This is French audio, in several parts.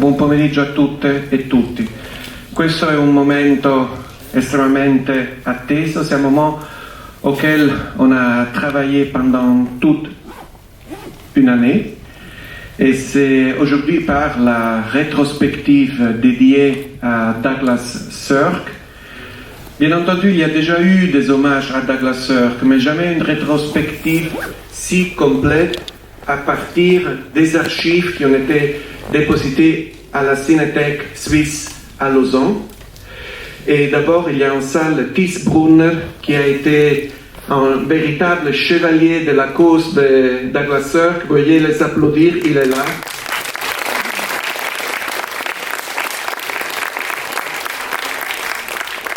buon pomeriggio a tutte e tutti. Questo è un momento estrêmement atteso. C'est un moment auquel on a travaillé pendant toute une année. Et c'est aujourd'hui par la rétrospective dédiée à Douglas Sirk. Bien entendu, il y a déjà eu des hommages à Douglas Sirk, mais jamais une rétrospective si complète à partir des archives qui ont été dépositées à la Cinéthèque suisse à Lausanne. Et d'abord, il y a en salle Thies Brunner, qui a été un véritable chevalier de la cause de Douglas Sirk. Vous voyez les applaudir, il est là.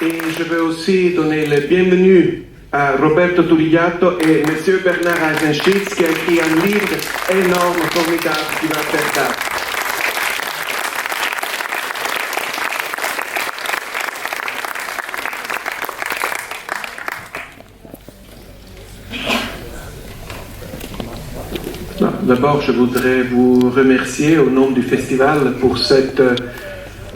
Et je veux aussi donner le bienvenu à Roberto Turigliatto et M. Bernard Eisenschitz, qui a écrit un livre énorme, formidable, qui va faire date. D'abord, je voudrais vous remercier au nom du festival pour cet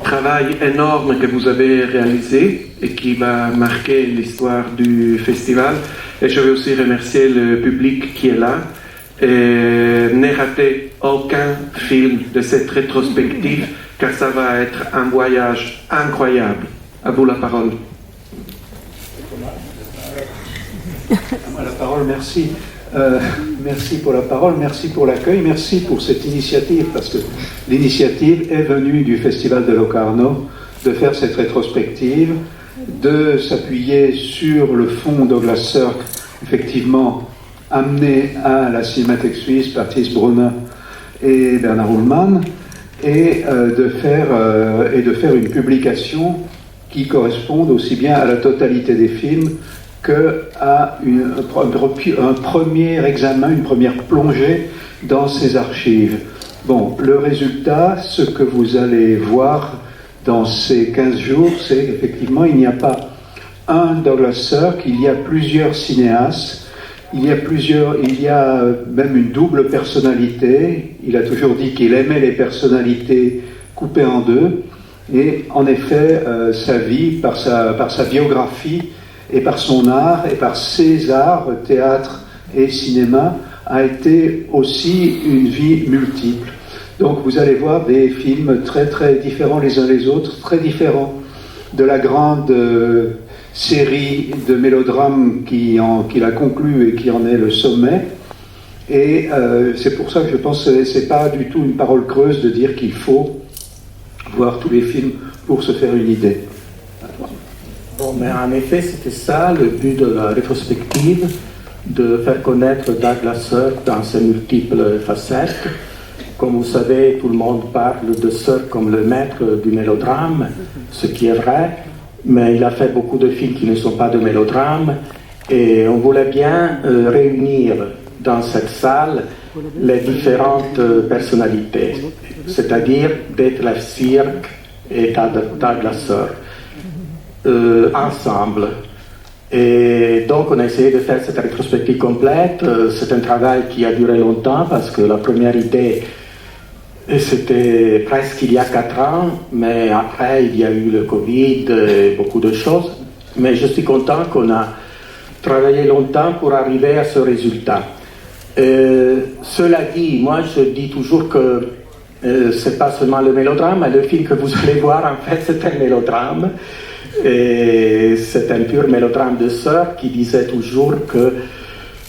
travail énorme que vous avez réalisé et qui va marquer l'histoire du festival. Et je veux aussi remercier le public qui est là. Et ne ratez aucun film de cette rétrospective, car ça va être un voyage incroyable. À vous la parole. La parole, merci. Merci pour la parole, merci pour l'accueil, merci pour cette initiative, parce que l'initiative est venue du Festival de Locarno de faire cette rétrospective, de s'appuyer sur le fonds Douglas Sirk, effectivement amené à la Cinémathèque suisse par Thies Brunner et Bernard Ullmann, et de faire une publication qui corresponde aussi bien à la totalité des films qu'à un premier examen, une première plongée dans ces archives. Bon, le résultat, ce que vous allez voir dans ces 15 jours, c'est effectivement, il n'y a pas un Douglas Sirk, il y a plusieurs cinéastes, il y a même une double personnalité. Il a toujours dit qu'il aimait les personnalités coupées en deux, et en effet, sa vie, par sa biographie, et par son art, et par ses arts, théâtre et cinéma, a été aussi une vie multiple. Donc vous allez voir des films très très différents les uns les autres, très différents de la grande série de mélodrames qui l'a conclu et qui en est le sommet. Et c'est pour ça que je pense que c'est pas du tout une parole creuse de dire qu'il faut voir tous les films pour se faire une idée. Bon, mais en effet, c'était ça le but de la rétrospective, de faire connaître Douglas Sirk dans ses multiples facettes. Comme vous savez, tout le monde parle de Sirk comme le maître du mélodrame, ce qui est vrai, mais il a fait beaucoup de films qui ne sont pas de mélodrame, et on voulait bien réunir dans cette salle les différentes personnalités, c'est-à-dire Detlef Sierck et Douglas Sirk. Ensemble. Et donc on a essayé de faire cette rétrospective complète. C'est un travail qui a duré longtemps parce que la première idée c'était presque il y a 4 ans, mais après il y a eu le Covid et beaucoup de choses. Mais je suis content qu'on a travaillé longtemps pour arriver à ce résultat. Cela dit, moi je dis toujours que c'est pas seulement le mélodrame, mais le film que vous allez voir en fait c'est un mélodrame. Et c'est un pur mélodrame de Sirk qui disait toujours que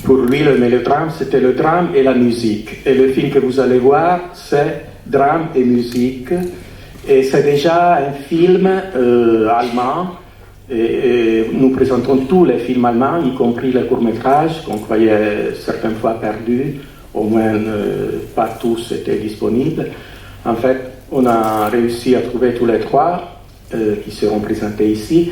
pour lui le mélodrame c'était le drame et la musique. Et le film que vous allez voir c'est drame et musique. Et c'est déjà un film allemand. Et nous présentons tous les films allemands, y compris les courts-métrages qu'on croyait certaines fois perdus. Au moins pas tous étaient disponibles. En fait, on a réussi à trouver tous les 3. Qui seront présentés ici.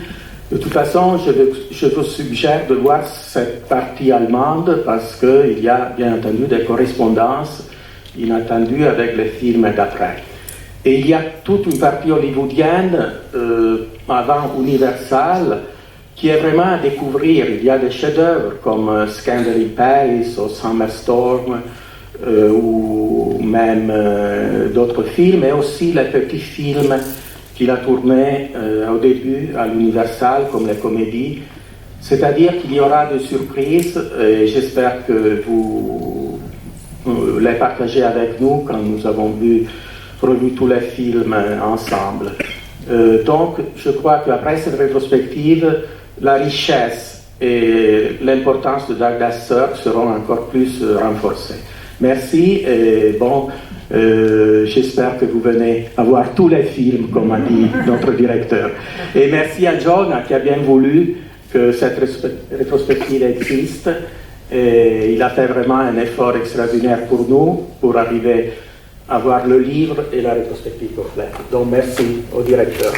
De toute façon, je vous suggère de voir cette partie allemande parce qu'il y a bien entendu des correspondances inattendues avec les films d'après. Et il y a toute une partie hollywoodienne avant Universal qui est vraiment à découvrir. Il y a des chefs-d'œuvre comme Scandal in Paris ou Summer Storm ou même d'autres films, et aussi les petits films qu'il a tournés au début à l'Universal, comme les comédies. C'est-à-dire qu'il y aura des surprises, et j'espère que vous les partagez avec nous quand nous avons revu tous les films ensemble. Donc, je crois qu'après cette rétrospective, la richesse et l'importance de Dag Dasser seront encore plus renforcées. Merci et bon, j'espère que vous venez voir tous les films, comme a dit notre directeur. Et merci à John qui a bien voulu que cette rétrospective existe. Et il a fait vraiment un effort extraordinaire pour nous, pour arriver à voir le livre et la rétrospective complète. Donc merci au directeur.